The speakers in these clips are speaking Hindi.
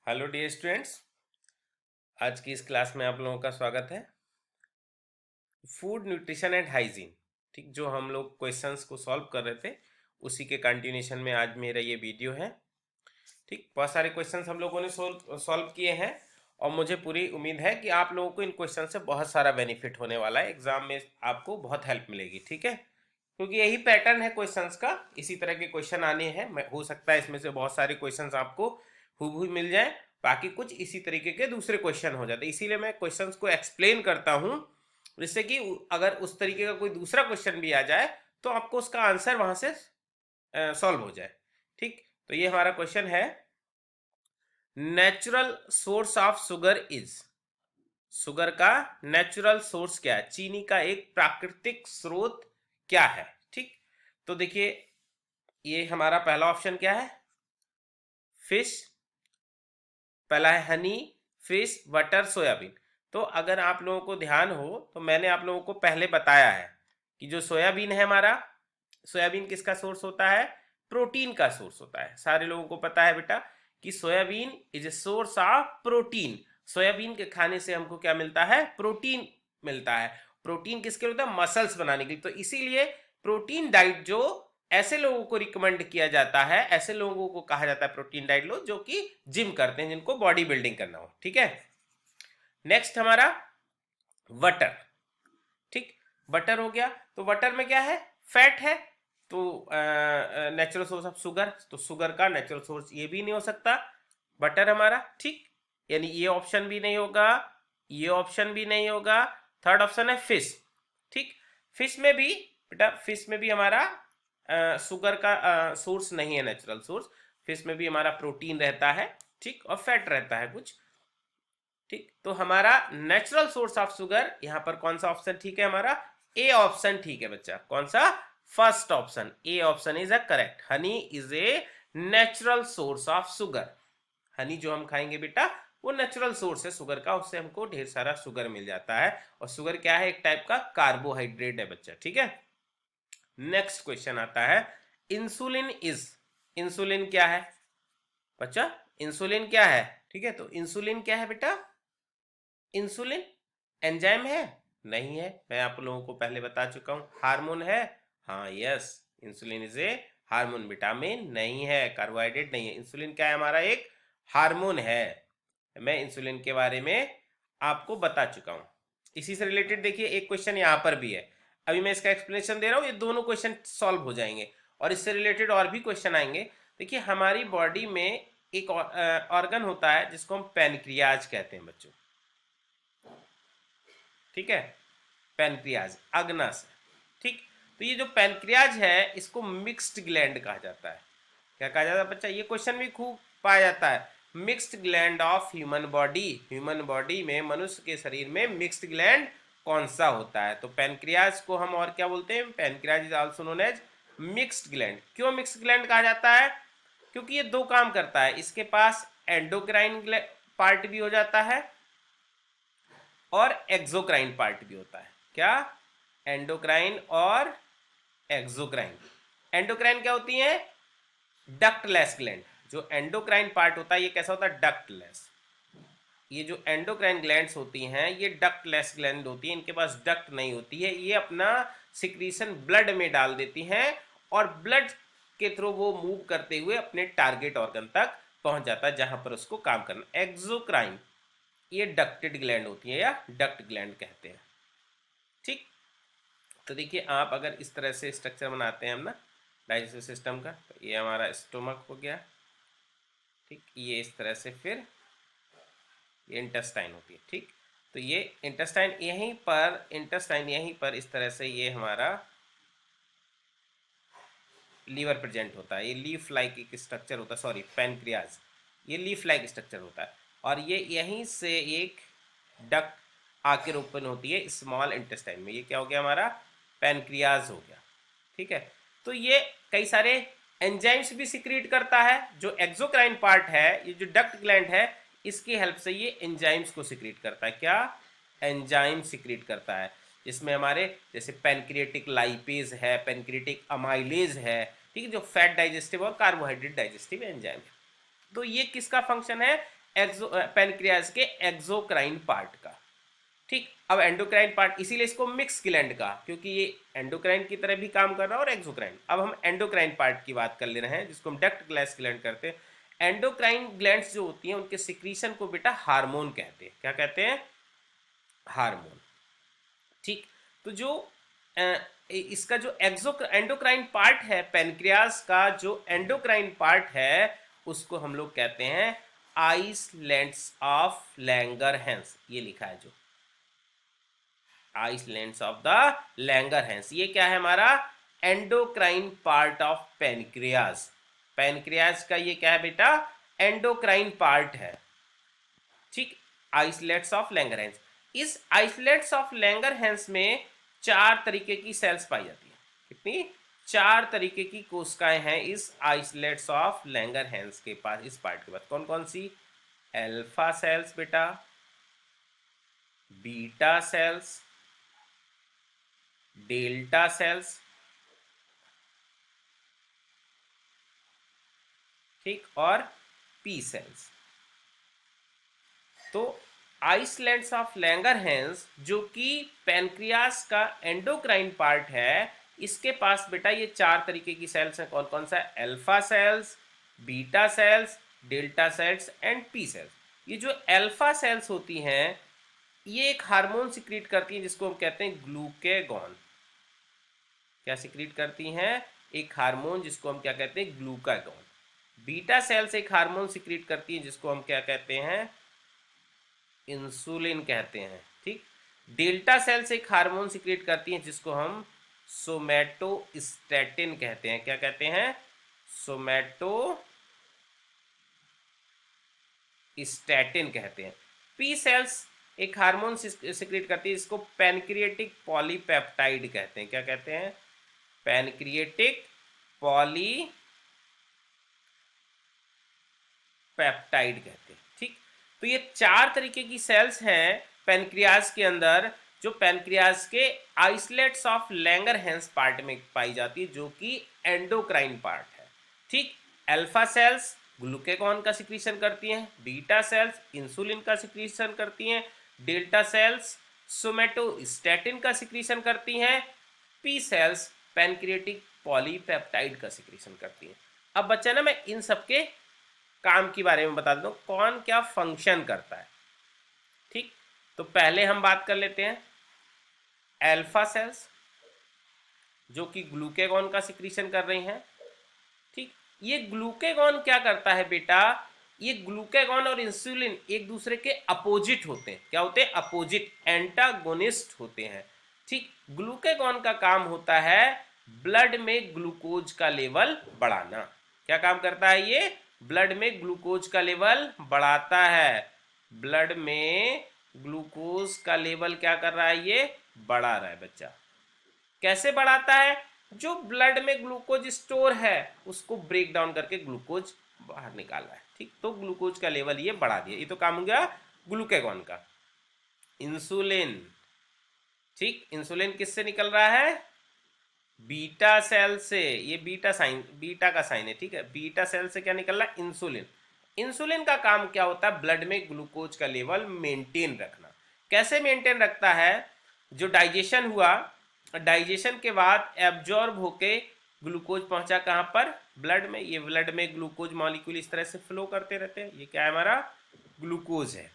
हेलो डियर स्टूडेंट्स, आज की इस क्लास में आप लोगों का स्वागत है। फूड न्यूट्रिशन एंड हाइजीन, ठीक, जो हम लोग क्वेश्चंस को सॉल्व कर रहे थे उसी के कंटिन्यूशन में आज मेरा ये वीडियो है। ठीक, बहुत सारे क्वेश्चंस हम लोगों ने सॉल्व किए हैं और मुझे पूरी उम्मीद है कि आप लोगों को इन क्वेश्चन से बहुत सारा बेनिफिट होने वाला है। एग्जाम में आपको बहुत हेल्प मिलेगी, ठीक है, क्योंकि यही पैटर्न है क्वेश्चंस का। इसी तरह के क्वेश्चन आने हैं, हो सकता है इसमें से बहुत सारे क्वेश्चंस आपको हूबहू मिल जाए, बाकी कुछ इसी तरीके के दूसरे क्वेश्चन हो जाते हैं। इसीलिए मैं क्वेश्चंस को एक्सप्लेन करता हूं, जिससे कि अगर उस तरीके का कोई दूसरा क्वेश्चन भी आ जाए तो आपको उसका आंसर वहां से सॉल्व हो जाए। ठीक, तो ये हमारा क्वेश्चन है, natural source of sugar is. Sugar का नेचुरल सोर्स क्या है, चीनी का एक प्राकृतिक स्रोत क्या है। ठीक, तो देखिए ये हमारा पहला ऑप्शन क्या है, फिश। पहला है हनी, फिश, बटर, सोयाबीन। तो अगर आप लोगों को ध्यान हो तो मैंने आप लोगों को पहले बताया है कि जो सोयाबीन है हमारा, सोयाबीन किसका सोर्स होता है, प्रोटीन का सोर्स होता है। सारे लोगों को पता है बेटा कि soybean is a source of protein. Soybean के खाने से हमको क्या मिलता है, प्रोटीन मिलता है। प्रोटीन किसके लिए होता है, मसल्स बनाने के लिए। तो इसीलिए प्रोटीन डाइट जो ऐसे लोगों को रिकमेंड किया जाता है, ऐसे लोगों को कहा जाता है प्रोटीन डाइट लो जो कि जिम करते हैं, जिनको बॉडी बिल्डिंग करना हो। ठीक है, नेक्स्ट हमारा बटर। ठीक, बटर हो गया, तो बटर में क्या है, फैट है। तो नेचुरल सोर्स ऑफ शुगर, तो शुगर का नेचुरल सोर्स ये भी नहीं हो सकता बटर हमारा। ठीक, यानी ये ऑप्शन भी नहीं होगा, ये ऑप्शन भी नहीं होगा। थर्ड ऑप्शन है फिश। ठीक, फिश में भी बेटा, फिश में भी हमारा शुगर का सोर्स नहीं है, नेचुरल सोर्स। फिश में भी हमारा प्रोटीन रहता है, ठीक, और फैट रहता है कुछ। ठीक, तो हमारा नेचुरल सोर्स ऑफ शुगर यहां पर कौन सा ऑप्शन ठीक है, हमारा ए ऑप्शन ठीक है बच्चा। कौन सा, first option, A option is a correct. Honey is a natural source of sugar. Honey जो हम खाएंगे बेटा वो नेचुरल सोर्स है शुगर का, उससे हमको ढेर सारा शुगर मिल जाता है। और शुगर क्या है, एक टाइप का कार्बोहाइड्रेट है बच्चा। ठीक है, नेक्स्ट क्वेश्चन आता है, इंसुलिन इज। इंसुलिन क्या है बच्चा, इंसुलिन क्या है। ठीक है, तो इंसुलिन क्या है बेटा, इंसुलिन एंजाइम है, नहीं है। मैं आप लोगों को पहले बता चुका हूं, हार्मोन है। हाँ yes, insulin is a hormone, vitamin नहीं है, कार्बोहाइड्रेट नहीं है। इंसुलिन क्या है, हमारा एक हार्मोन है। मैं इंसुलिन के बारे में आपको बता चुका हूं। इसी से रिलेटेड देखिए एक क्वेश्चन यहां पर भी है, अभी मैं इसका एक्सप्लेनेशन दे रहा हूं, ये दोनों क्वेश्चन सॉल्व हो जाएंगे और इससे रिलेटेड और भी क्वेश्चन आएंगे। देखिए हमारी बॉडी में एक ऑर्गन होता है जिसको हम पैनक्रियाज कहते हैं बच्चों। ठीक है, पैनक्रियाज, अग्नाशय। ठीक, तो ये जो पैनक्रियाज है इसको मिक्स्ड ग्लैंड कहा जाता है। क्या कहा जाता है बच्चा, ये क्वेश्चन भी खूब पाया जाता है। Mixed gland of human body, human body में, मनुष्य के शरीर में मिक्स्ड ग्लैंड कौन सा होता है। तो पैनक्रियाज को हम और क्या बोलते हैं, pancreas is also known as mixed gland. क्यों मिक्स्ड ग्लैंड कहा जाता है, क्योंकि ये दो काम करता है। इसके पास एंडोक्राइन पार्ट भी हो जाता है और एक्सोक्राइन पार्ट भी होता है। क्या, एंडोक्राइन और एक्सोक्राइन। एंडोक्राइन क्या होती है, डक्टलेस ग्लैंड। जो एंडोक्राइन पार्ट होता है ये कैसा होता है, डक्टलेस। ये जो एंडोक्राइन ग्लैंड्स होती हैं ये डक्टलेस ग्लैंड होती है, इनके पास डक्ट नहीं होती है। ये अपना सिक्रीशन ब्लड में डाल देती हैं और ब्लड के थ्रू वो मूव करते हुए अपने टारगेट ऑर्गन तक पहुंच जाता है जहां पर उसको काम करना। एक्सोक्राइन ये डक्टेड ग्लैंड होती है या डक्ट ग्लैंड कहते हैं। ठीक, तो देखिए आप अगर इस तरह से स्ट्रक्चर बनाते हैं हम ना डाइजेस्टिव सिस्टम का, तो ये हमारा स्टोमक हो गया। ठीक, ये इस तरह से फिर ये इंटेस्टाइन होती है। ठीक, तो ये इंटेस्टाइन यहीं पर, इंटेस्टाइन यहीं पर इस तरह से ये हमारा लीवर प्रेजेंट होता है। ये लीफ लाइक एक स्ट्रक्चर होता है, सॉरी पैनक्रियाज, ये लीफ लाइक स्ट्रक्चर होता है। और ये यहीं से एक डक्ट आकर ओपन होती है स्मॉल इंटेस्टाइन में। ये क्या हो गया, हमारा पैनक्रियाज हो गया। ठीक है, तो ये कई सारे एंजाइम्स भी सिक्रीट करता है। जो एक्सोक्राइन पार्ट है, ये जो डक्ट ग्लैंड है, इसकी हेल्प से ये एंजाइम्स को सिक्रीट करता है। क्या, एंजाइम सिक्रीट करता है, जिसमें हमारे जैसे पैनक्रिएटिक लाइपेज है, पैनक्रिएटिक अमाइलेज है, ठीक है, जो फैट डाइजेस्टिव और कार्बोहाइड्रेट डाइजेस्टिव एंजाइम है। तो ये किसका फंक्शन है, पैनक्रियाज के एक्सोक्राइन पार्ट का। ठीक, अब एंडोक्राइन पार्ट, इसीलिए इसको मिक्स ग्लैंड का, क्योंकि ये एंडोक्राइन की तरह भी काम कर रहा है और एक्सोक्राइन। अब हम एंडोक्राइन पार्ट की बात कर ले रहे हैं, जिसको हम डक्ट ग्लैस ग्लैंड करते हैं। एंडोक्राइन ग्लैंड्स जो होती हैं उनके सिक्रीशन को बेटा हार्मोन कहते हैं। क्या कहते हैं? हार्मोन। ठीक, तो जो इसका जो एंडोक्राइन पार्ट है, पैनक्रियाज का जो एंडोक्राइन पार्ट है, उसको हम लोग कहते हैं आइसलैंड्स ऑफ लैंगरहैंस। ये लिखा है जो आइसलैंड्स ऑफ द लैंगरहैंस, ये क्या है? हमारा endocrine part of pancreas. Pancreas का ये क्या है बेटा? एंडोक्राइन पार्ट है। ठीक, आइसलेट्स ऑफ लैंगरहैंस। इस आइसलेट्स ऑफ लैंगरहैंस में 4 तरीके की सेल्स पाई जाती है। कितनी? 4 तरीके की कोशिकाएं हैं इस आइसलेट्स ऑफ लैंगरहैंस के पास। इस पार्ट के पास कौन कौन सी? अल्फा सेल्स बेटा, बीटा सेल्स, डेल्टा सेल्स, ठीक, और पी सेल्स। तो आइसलैंड्स ऑफ लैंगरहैंस जो कि पैनक्रियास का एंडोक्राइन पार्ट है, इसके पास बेटा ये 4 तरीके की सेल्स हैं। कौन कौन सा? Alpha cells, beta cells, delta cells and P cells. ये जो अल्फा सेल्स होती हैं ये एक हार्मोन सिक्रीट करती हैं जिसको हम कहते हैं ग्लूकेगॉन। क्या सिक्रीट करती हैं? एक हार्मोन जिसको हम क्या कहते हैं? ग्लूकागॉन। बीटा सेल्स एक हार्मोन सिक्रीट करती है जिसको हम क्या कहते हैं? इंसुलिन कहते हैं। ठीक, डेल्टा सेल्स एक हार्मोन सिक्रीट करती हैं जिसको हम सोमैटोस्टैटिन कहते हैं। क्या कहते हैं? सोमैटोस्टैटिन कहते हैं। पी सेल्स एक हार्मोन सिक्रीट करती है जिसको पैनक्रिएटिक पॉलीपेप्टाइड कहते हैं। क्या कहते हैं? पैनक्रिएटिक पॉलीपेप्टाइड कहते हैं। ठीक, तो ये 4 तरीके की सेल्स हैं पैनक्रियाज के अंदर, जो पैनक्रियाज के आइसलेट्स ऑफ लैंगरहैंस पार्ट में पाई जाती है, जो कि एंडोक्राइन पार्ट है। ठीक, अल्फा सेल्स ग्लूकेगॉन का सिक्रीशन करती हैं, बीटा सेल्स इंसुलिन का सिक्रीशन करती हैं, डेल्टा सेल्स सोमैटोस्टैटिन का सिक्रीशन करती हैं, पी सेल्स पैनक्रिएटिक पॉलीपेप्टाइड का सिक्रीशन करती हैं। अब बच्चा ना, मैं इन सबके काम के बारे में बता देता हूँ, कौन क्या फंक्शन करता है। ठीक, तो पहले हम बात कर लेते हैं अल्फा सेल्स जो कि ग्लूकेगॉन का सिक्रीशन कर रही हैं। ठीक, ये ग्लूकेगॉन क्या करता है बेटा? ये ग्लूकेगॉन और इंसुलिन एक दूसरे के अपोजिट होते हैं। क्या होते हैं? अपोजिट, एंटागोनिस्ट होते हैं। ठीक, ग्लूकेगॉन का काम होता है ब्लड में ग्लूकोज का लेवल बढ़ाना। क्या काम करता है ये? ब्लड में ग्लूकोज का लेवल बढ़ाता है। ब्लड में ग्लूकोज का लेवल क्या कर रहा है? ये बढ़ा रहा है बच्चा। कैसे बढ़ाता है? जो ब्लड में ग्लूकोज स्टोर है उसको ब्रेक डाउन करके ग्लूकोज बाहर निकाल रहा है। ठीक, तो ग्लूकोज का लेवल ये बढ़ा दिया। ये तो काम हो गया ग्लूकेगॉन का। इंसुलिन, ठीक, इंसुलिन किससे निकल रहा है? बीटा सेल से। ये बीटा का साइन है। ठीक है, बीटा सेल से क्या निकल रहा है? इंसुलिन। इंसुलिन का काम क्या होता है? ब्लड में ग्लूकोज का लेवल मेंटेन रखना। कैसे मेंटेन रखता है? जो डाइजेशन हुआ, डाइजेशन के बाद एब्जॉर्ब होके ग्लूकोज पहुंचा कहां पर? ब्लड में। ये ब्लड में ग्लूकोज मॉलिक्यूल इस तरह से फ्लो करते रहते हैं। ये क्या है? हमारा ग्लूकोज है।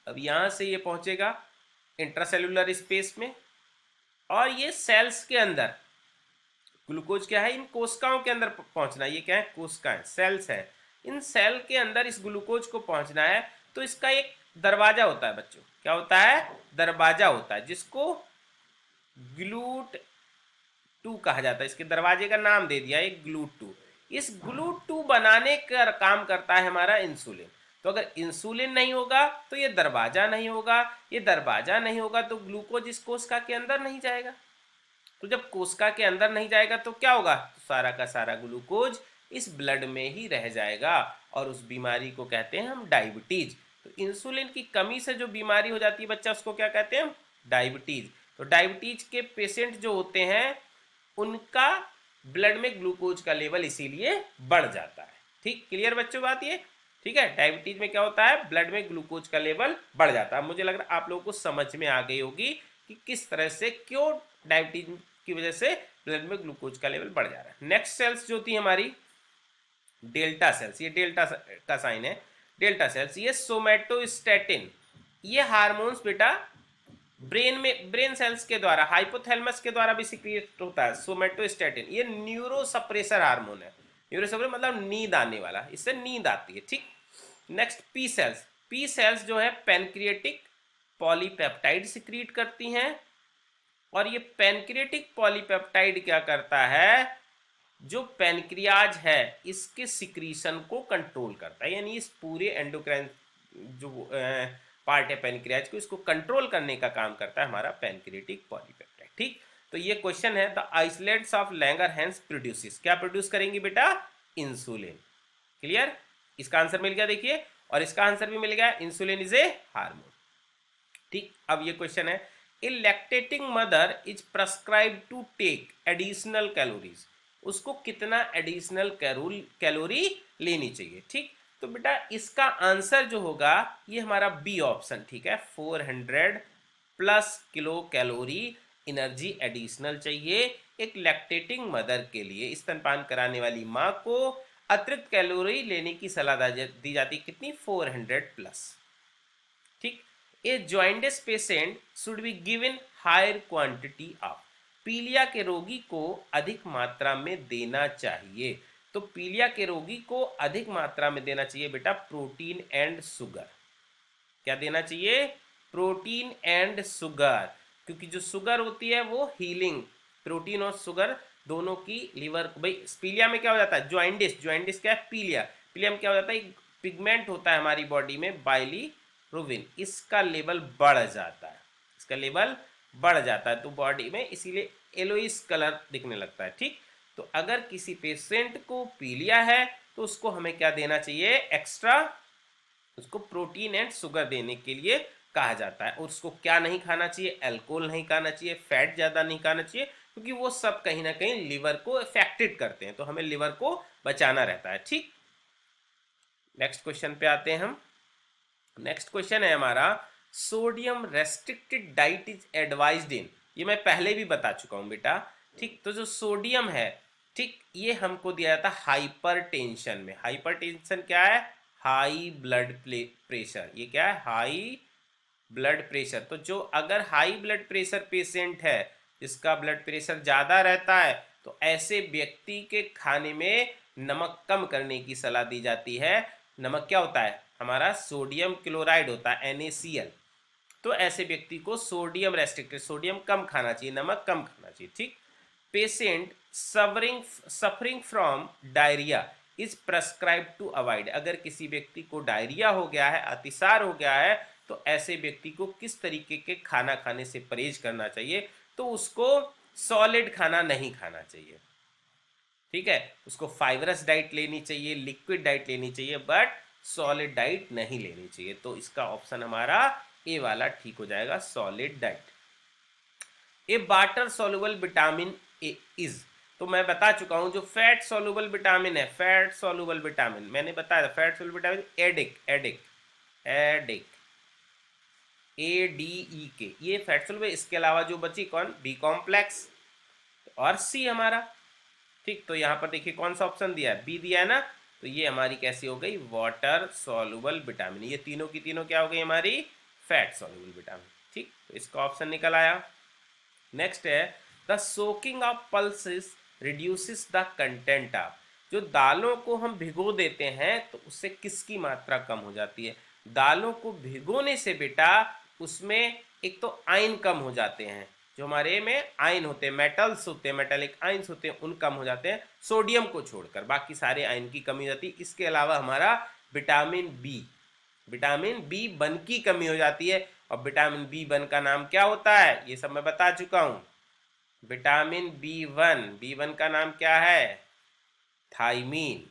अब यहां से ये पहुंचेगा इंट्रासेल्युलर स्पेस में, और ये सेल्स के अंदर ग्लूकोज क्या है? इन कोशिकाओं के अंदर पहुंचना। ये क्या है? कोशिकाएं, सेल्स है। इन सेल के अंदर इस ग्लूकोज को पहुंचना है, तो इसका एक दरवाजा होता है बच्चों। क्या होता है? दरवाजा होता है, जिसको ग्लूट 2 कहा जाता है। इसके दरवाजे का नाम दे दिया एक ग्लूट 2। इस ग्लूट 2 बनाने का काम करता है हमारा इंसुलिन। तो अगर इंसुलिन नहीं होगा तो ये दरवाजा नहीं होगा, ये दरवाजा नहीं होगा तो ग्लूकोज इस कोशिका के अंदर नहीं जाएगा। तो जब कोशिका के अंदर नहीं जाएगा तो क्या होगा? तो सारा का सारा ग्लूकोज इस ब्लड में ही रह जाएगा, और उस बीमारी को कहते हैं हम डायबिटीज। तो इंसुलिन की कमी से जो बीमारी हो जाती है बच्चा, उसको क्या कहते हैं? डायबिटीज। तो डायबिटीज के पेशेंट जो होते हैं उनका ब्लड में ग्लूकोज का लेवल इसीलिए बढ़ जाता है। ठीक, क्लियर बच्चों बात ये? ठीक है, डायबिटीज में क्या होता है, ब्लड में ग्लूकोज का लेवल बढ़ जाता है। मुझे लग रहा है आप लोगों को समझ में आ गई होगी कि किस तरह से, क्यों डायबिटीज की वजह से ब्लड में ग्लूकोज का लेवल बढ़ जा रहा है। नेक्स्ट सेल्स जो थी हमारी डेल्टा सेल्स, ये डेल्टा का साइन है, डेल्टा सेल्स, ये सोमेटोस्टेटिन, ये हार्मोन्स बेटा ब्रेन सेल्स के द्वारा, हाइपोथैलेमस के द्वारा भी सिक्रिएट होता है सोमेटोस्टेटिन। ये न्यूरो सप्रेसर हार्मोन है, न्यूरो सप्रेसर मतलब नींद आने वाला, इससे नींद आती है, ठीक। Next P cells, P cells जो है पैनक्रिएटिक पॉलीपेप्टाइड सिक्रीट करती हैं, और ये पैनक्रिएटिक पॉलीपेप्टाइड क्या करता है, जो पैनक्रियाज है इसके सिक्रीशन को कंट्रोल करता है, यानी इस पूरे एंडोक्राइन जो पार्ट है पैनक्रियाज को, इसको कंट्रोल करने का काम करता है हमारा पैनक्रिएटिक पॉलीपेप्टाइड, ठीक। तो ये क्वेश्चन है, the isolates of Langerhans produces, क्या प्रोड्यूस करेंगी बेटा, इंसुलिन। क्लियर, इसका आंसर मिल गया देखिए, और इसका आंसर भी मिल गया, इंसुलिन इज ए हार्मोन, ठीक। अब ये क्वेश्चन है, a lactating mother is prescribe to take additional calories, उसको कितना एडिशनल कैलोरी लेनी चाहिए, ठीक। तो बेटा इसका आंसर जो होगा ये हमारा बी ऑप्शन, ठीक है, 400 plus kilo calorie energy additional चाहिए एक लैक्टेटिंग मदर के लिए, स्तनपान कराने वाली माँ को अतिरिक्त कैलोरी लेने की सलाह दी जाती, कितनी, 400 प्लस, ठीक। A jaundice patient should be given higher quantity of, पीलिया के रोगी को अधिक मात्रा में देना चाहिए, तो पीलिया के रोगी को अधिक मात्रा में देना चाहिए बेटा प्रोटीन एंड शुगर, क्या देना चाहिए, प्रोटीन एंड शुगर, क्योंकि जो शुगर होती है वो हीलिंग, प्रोटीन और शुगर दोनों की लिवर, भाई पीलिया में क्या हो जाता है, ज्वाइंटिस, ज्वाइंटिस क्या है, पीलिया, पीलिया में क्या हो जाता है, पिगमेंट होता है हमारी बॉडी में बाइलीरुबिन, इसका लेवल बढ़ जाता है, इसका लेवल बढ़ जाता है तो बॉडी में, इसीलिए येलोइश कलर दिखने लगता है, ठीक। तो अगर किसी पेशेंट को पीलिया है तो उसको हमें क्या देना चाहिए एक्स्ट्रा, उसको प्रोटीन एंड शुगर देने के लिए कहा जाता है, और उसको क्या नहीं खाना चाहिए, अल्कोहल नहीं खाना चाहिए, फैट ज़्यादा नहीं खाना चाहिए, क्योंकि वो सब कहीं ना कहीं लिवर को अफेक्टेड करते हैं, तो हमें लिवर को बचाना रहता है, ठीक। नेक्स्ट क्वेश्चन पे आते हैं हम। नेक्स्ट क्वेश्चन है हमारा, sodium restricted diet is advised in, ये मैं पहले भी बता चुका हूं बेटा, ठीक। तो जो सोडियम है, ठीक, ये हमको दिया जाता है हाइपरटेंशन में, हाइपरटेंशन क्या है, हाई ब्लड प्रेशर, ये क्या है, हाई ब्लड प्रेशर। तो जो अगर हाई ब्लड प्रेशर पेशेंट है, जिसका ब्लड प्रेशर ज़्यादा रहता है, तो ऐसे व्यक्ति के खाने में नमक कम करने की सलाह दी जाती है। नमक क्या होता है, हमारा सोडियम क्लोराइड होता है, NaCl। तो ऐसे व्यक्ति को सोडियम रेस्ट्रिक्टेड, सोडियम कम खाना चाहिए, नमक कम खाना चाहिए, ठीक। Patient suffering from diarrhoea is prescribe to avoid, अगर किसी व्यक्ति को डायरिया हो गया है, अतिसार हो गया है, तो ऐसे व्यक्ति को किस तरीके के खाना खाने से परहेज करना चाहिए, तो उसको सॉलिड खाना नहीं खाना चाहिए, ठीक है, उसको फाइबरस डाइट लेनी चाहिए, लिक्विड डाइट लेनी चाहिए, बट सॉलिड डाइट नहीं लेनी चाहिए। तो इसका ऑप्शन हमारा ए वाला ठीक हो जाएगा, solid diet. A water soluble vitamin A is, तो मैं बता चुका हूं जो फैट सॉल्युबल विटामिन है, फैट सॉल्युबल विटामिन मैंने बताया था, fat soluble vitamin edict, edict, edict, ADEK, ये फैट सॉल्युबल। इसके अलावा जो बची कौन, बी कॉम्प्लेक्स और सी हमारा, ठीक। तो यहाँ पर देखिए कौन सा ऑप्शन दिया है, बी दिया है ना, तो ये हमारी कैसी हो गई, वाटर सॉल्युबल विटामिन, ये तीनों की तीनों क्या हो गई हमारी, फैट सॉल्युबल विटामिन, ठीक। तो इसका ऑप्शन निकल आया। नेक्स्ट है, the soaking of pulses reduces the content of, जो दालों को हम भिगो देते हैं तो उससे किसकी मात्रा कम हो जाती है, दालों को भिगोने से बेटा उसमें एक तो आयन कम हो जाते हैं, जो हमारे में आयन होते हैं, मेटल्स होते हैं, मेटालिक आयन्स होते हैं, उन कम हो जाते हैं, सोडियम को छोड़कर बाकी सारे आयन की कमी हो जाती है। इसके अलावा हमारा विटामिन बी वन की कमी हो जाती है, और विटामिन B1 का नाम क्या होता है, ये सब मैं बता चुका हूं, विटामिन B1 का नाम क्या है, थाइमीन,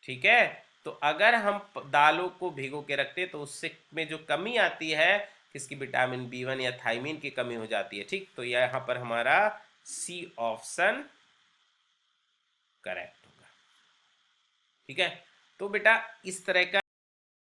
ठीक है। तो अगर हम दालों को भिगो के रखते तो उससे में जो कमी आती है, किसकी, विटामिन B1 या थाइमीन की कमी हो जाती है, ठीक। तो यहाँ पर हमारा सी ऑप्शन करेक्ट होगा, ठीक है। तो बेटा इस तरह का